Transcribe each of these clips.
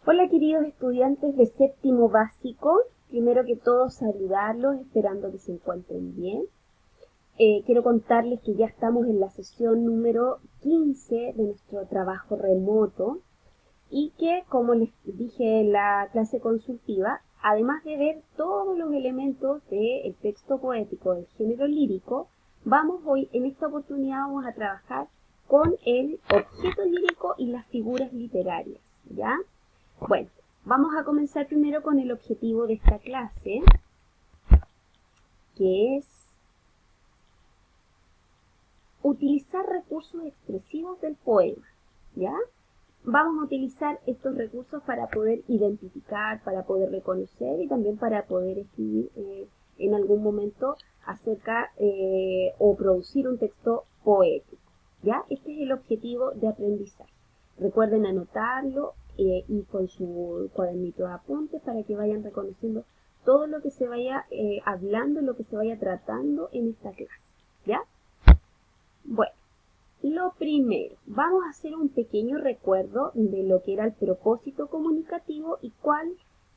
Hola queridos estudiantes de séptimo básico, primero que todo saludarlos esperando que se encuentren bien. Quiero contarles que ya estamos en la sesión número 15 de nuestro trabajo remoto y que, como les dije en la clase consultiva, además de ver todos los elementos del texto poético del género lírico, en esta oportunidad vamos a trabajar con el objeto lírico y las figuras literarias, ¿ya? Bueno, vamos a comenzar primero con el objetivo de esta clase, que es utilizar recursos expresivos del poema, ¿ya? Vamos a utilizar estos recursos para poder identificar, para poder reconocer y también para poder escribir en algún momento acerca o producir un texto poético, ¿ya? Este es el objetivo de aprendizaje. Recuerden anotarlo y con su cuadernito de apuntes para que vayan reconociendo todo lo que se vaya hablando, lo que se vaya tratando en esta clase, ¿ya? Bueno. Lo primero, vamos a hacer un pequeño recuerdo de lo que era el propósito comunicativo y cuál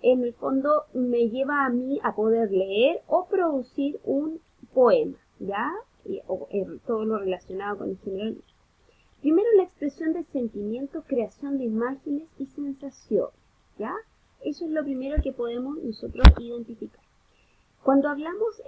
en el fondo me lleva a mí a poder leer o producir un poema, ¿ya? Todo lo relacionado con el género. Primero, la expresión de sentimientos, creación de imágenes y sensaciones, ¿ya? Eso es lo primero que podemos nosotros identificar. Cuando hablamos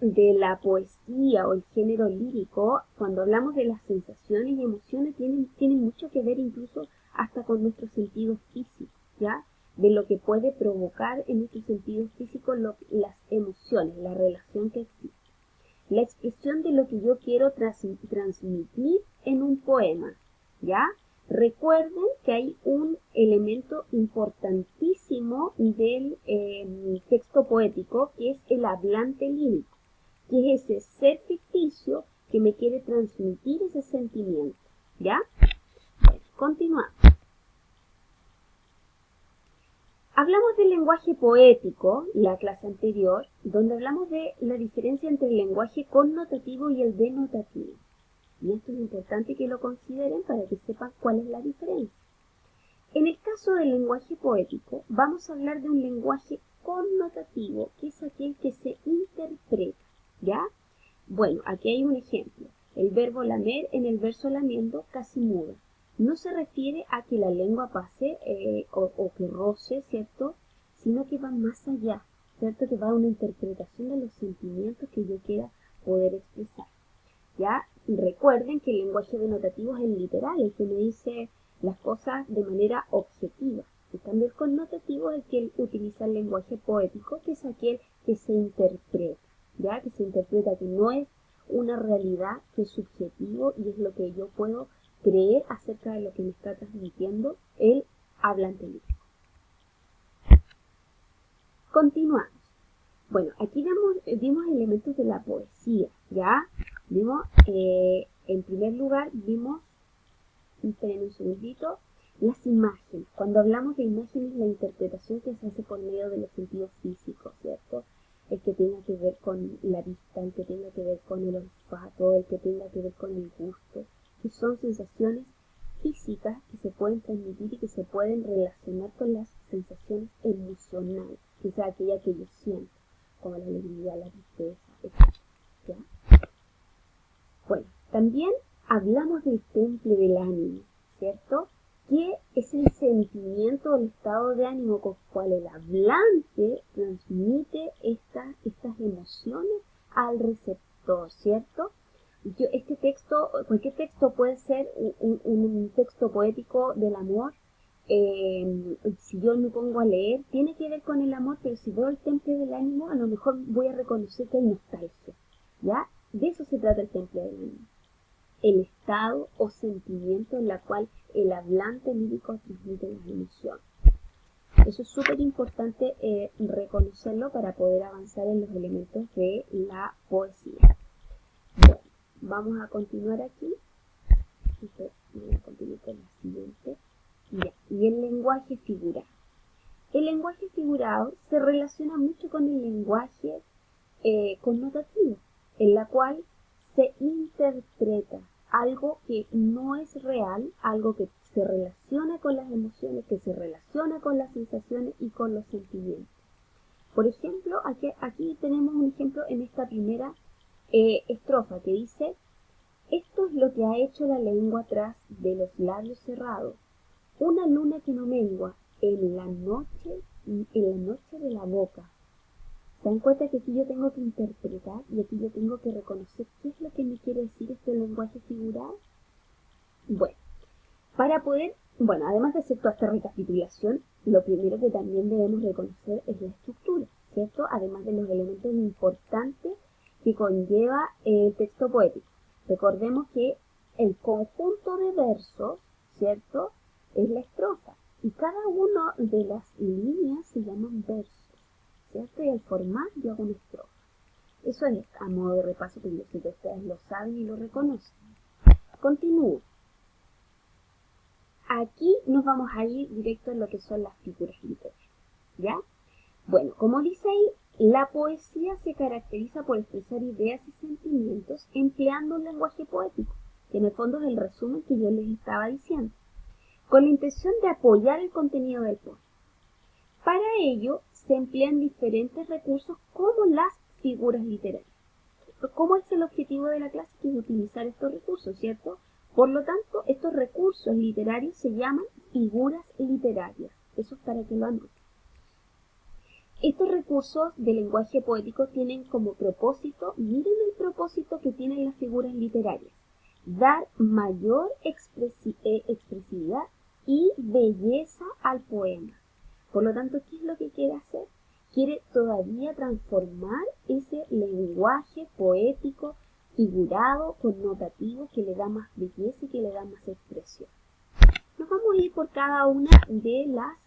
de la poesía o el género lírico, cuando hablamos de las sensaciones y emociones, tienen mucho que ver incluso hasta con nuestros sentidos físicos, ¿ya? De lo que puede provocar en nuestros sentidos físicos las emociones, la relación que existe. La expresión de lo que yo quiero transmitir en un poema, ¿ya? Recuerden que hay un elemento importantísimo del texto poético, que es el hablante lírico, que es ese ser ficticio que me quiere transmitir ese sentimiento, ¿ya? Bueno, continuamos. Hablamos del lenguaje poético, la clase anterior, donde hablamos de la diferencia entre el lenguaje connotativo y el denotativo. Y esto es importante que lo consideren para que sepan cuál es la diferencia. En el caso del lenguaje poético, vamos a hablar de un lenguaje connotativo, que es aquel que se interpreta, ¿ya? Bueno, aquí hay un ejemplo. El verbo lamer en el verso lamiendo casi muda. No se refiere a que la lengua pase o que roce, ¿cierto? Sino que va más allá, ¿cierto? Que va a una interpretación de los sentimientos que yo quiera poder expresar. ¿Ya? Recuerden que el lenguaje denotativo es el literal, el que me dice las cosas de manera objetiva. En cambio, el connotativo es el que utiliza el lenguaje poético, que es aquel que se interpreta, ¿ya? Que se interpreta, que no es una realidad, que es subjetivo y es lo que yo puedo creer acerca de lo que me está transmitiendo el hablante lírico. Continuamos. Bueno, aquí vimos elementos de la poesía, ¿ya? Vimos, en primer lugar, esperen un segundito, las imágenes. Cuando hablamos de imágenes, la interpretación que se hace por medio de los sentidos físicos, ¿cierto? El que tenga que ver con la vista, el que tenga que ver con el olfato, el que tenga que ver con el gusto, que son sensaciones físicas que se pueden transmitir y que se pueden relacionar con las sensaciones emocionales, que es aquella que yo siento, como la alegría, la tristeza, etc. ¿Ya? Bueno, también hablamos del temple del ánimo, ¿cierto? Que es el sentimiento o el estado de ánimo con el cual el hablante transmite estas emociones al receptor, ¿cierto? Este texto, cualquier texto puede ser un texto poético del amor. Si yo me pongo a leer, tiene que ver con el amor, pero si veo el temple del ánimo, a lo mejor voy a reconocer que hay nostalgia, ¿ya? De eso se trata el temple del ánimo. El estado o sentimiento en la cual el hablante lírico transmite las emociones. Eso es súper importante reconocerlo para poder avanzar en los elementos de la poesía. Bueno, vamos a continuar aquí. Voy a continuar con la siguiente. Ya. Y el lenguaje figurado. El lenguaje figurado se relaciona mucho con el lenguaje connotativo, en la cual se interpreta algo que no es real, algo que se relaciona con las emociones, que se relaciona con las sensaciones y con los sentimientos. Por ejemplo, aquí tenemos un ejemplo en esta primera estrofa que dice: esto es lo que ha hecho la lengua tras de los labios cerrados, una luna que no mengua en la noche de la boca. ¿Se dan cuenta que aquí yo tengo que interpretar y aquí yo tengo que reconocer qué es lo que me quiere decir este lenguaje figurado? Bueno, además de hacer toda esta recapitulación, lo primero que también debemos reconocer es la estructura, ¿cierto? Además de los elementos importantes que conlleva el texto poético. Recordemos que el conjunto de versos, ¿cierto?, es la estrofa, y cada una de las líneas se llaman versos, ¿cierto? Y al formar yo hago una estrofa. Eso es a modo de repaso, que yo sé que ustedes lo saben y lo reconocen. Continúo. Aquí nos vamos a ir directo a lo que son las figuras literarias, ¿ya? Bueno, como dice ahí, la poesía se caracteriza por expresar ideas y sentimientos empleando un lenguaje poético, que en el fondo es el resumen que yo les estaba diciendo, con la intención de apoyar el contenido del poema. Para ello se emplean diferentes recursos como las figuras literarias. ¿Cómo es el objetivo de la clase? Que es utilizar estos recursos, ¿cierto? Por lo tanto, estos recursos literarios se llaman figuras literarias. Eso es para que lo anoten. Estos recursos de lenguaje poético tienen como propósito, miren el propósito que tienen las figuras literarias: dar mayor expresividad y belleza al poema. Por lo tanto, ¿qué es lo que quiere hacer? Quiere todavía transformar ese lenguaje poético, figurado, connotativo, que le da más belleza y que le da más expresión. Nos vamos a ir por cada una de las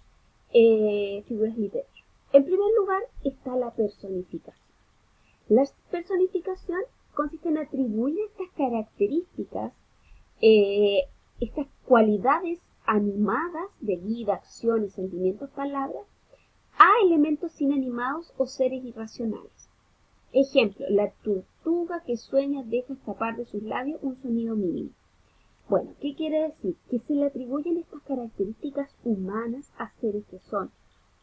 figuras literarias. En primer lugar está la personificación. La personificación consiste en atribuir estas características, estas cualidades animadas de vida, acciones, sentimientos, palabras, a elementos inanimados o seres irracionales. Ejemplo, la tortuga que sueña deja escapar de sus labios un sonido mínimo. Bueno, ¿qué quiere decir? Que se le atribuyen estas características humanas a seres que son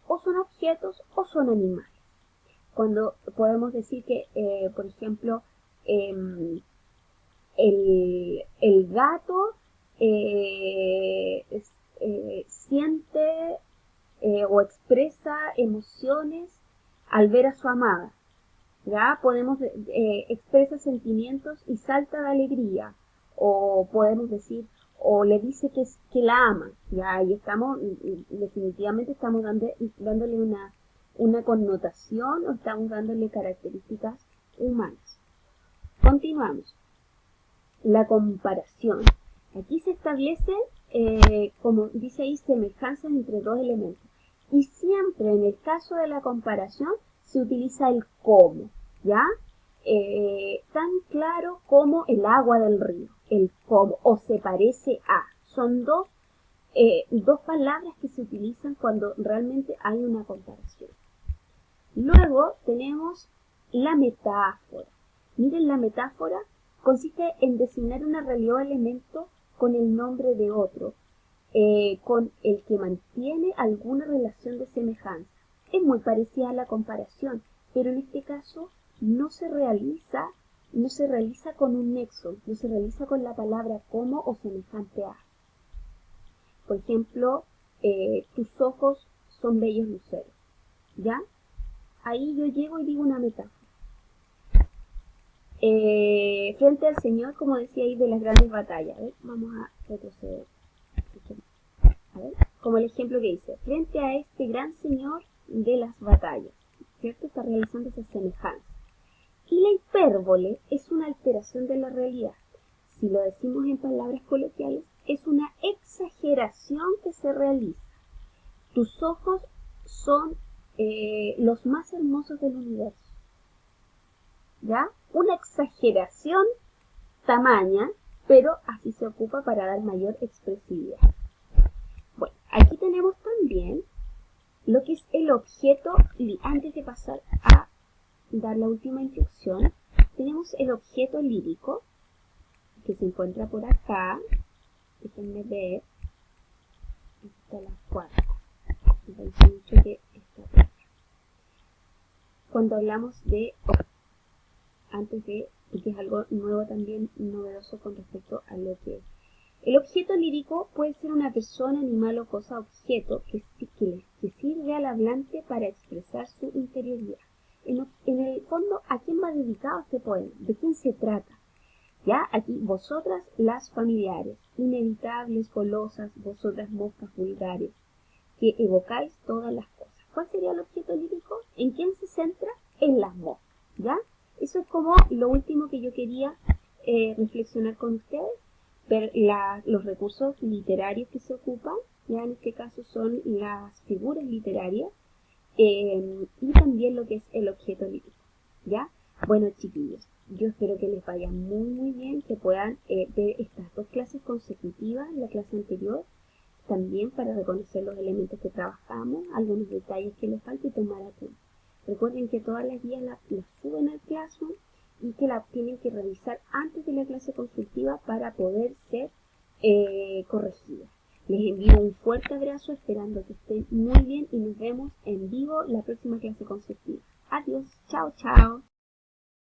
objetos o son animales. Cuando podemos decir que, por ejemplo, el gato siente o expresa emociones al ver a su amada. ¿Ya? Podemos expresa sentimientos y salta de alegría, o podemos decir, o le dice que la ama. Ya ahí estamos, definitivamente estamos dándole una connotación, o estamos dándole características humanas. Continuamos. La comparación. Aquí se establece, como dice ahí, semejanzas entre dos elementos. Y siempre en el caso de la comparación se utiliza el cómo, ¿ya? Tan claro como el agua del río, el cómo, o se parece a. Son dos palabras que se utilizan cuando realmente hay una comparación. Luego tenemos la metáfora. Miren, la metáfora consiste en designar una realidad o elemento con el nombre de otro, con el que mantiene alguna relación de semejanza. Es muy parecida a la comparación, pero en este caso no se realiza con un nexo, no se realiza con la palabra como o semejante a. Por ejemplo, tus ojos son bellos luceros, ¿ya? Ahí yo llego y digo una metáfora. Frente al Señor, como decía ahí, de las grandes batallas. Vamos a retroceder. A ver, como el ejemplo que dice, frente a este gran Señor de las batallas, ¿cierto? Está realizando esa semejanza. Y la hipérbole es una alteración de la realidad. Si lo decimos en palabras coloquiales, es una exageración que se realiza. Tus ojos son los más hermosos del universo. ¿Ya? Una exageración tamaña, pero así se ocupa para dar mayor expresividad. Bueno, aquí tenemos también lo que es el objeto, y antes de pasar a dar la última instrucción, tenemos el objeto lírico, que se encuentra por acá. Déjenme ver. hasta las 4. Me parece mucho que está bien. Cuando hablamos de, antes de, porque es algo nuevo también, novedoso con respecto a lo que es. El objeto lírico puede ser una persona, animal o cosa objeto que sirve al hablante para expresar su interioridad. En el fondo, ¿a quién va dedicado este poema? ¿De quién se trata? Ya, aquí, vosotras las familiares, inevitables, golosas, vosotras moscas vulgares, que evocáis todas las cosas. ¿Cuál sería el objeto lírico? ¿En quién se centra? En las moscas, ¿ya? Eso es como lo último que yo quería reflexionar con ustedes. Ver los recursos literarios que se ocupan, ya en este caso son las figuras literarias, y también lo que es el objeto lírico, ¿ya? Bueno, chiquillos, yo espero que les vaya muy muy bien, que puedan ver estas 2 clases consecutivas, la clase anterior, también para reconocer los elementos que trabajamos, algunos detalles que les falta y tomar apuntes. Recuerden que todas las guías las suben al Classroom y que la tienen que revisar antes de la clase consultiva para poder ser corregidas. Les envío un fuerte abrazo esperando que estén muy bien y nos vemos en vivo la próxima clase consultiva. Adiós, chao, chao.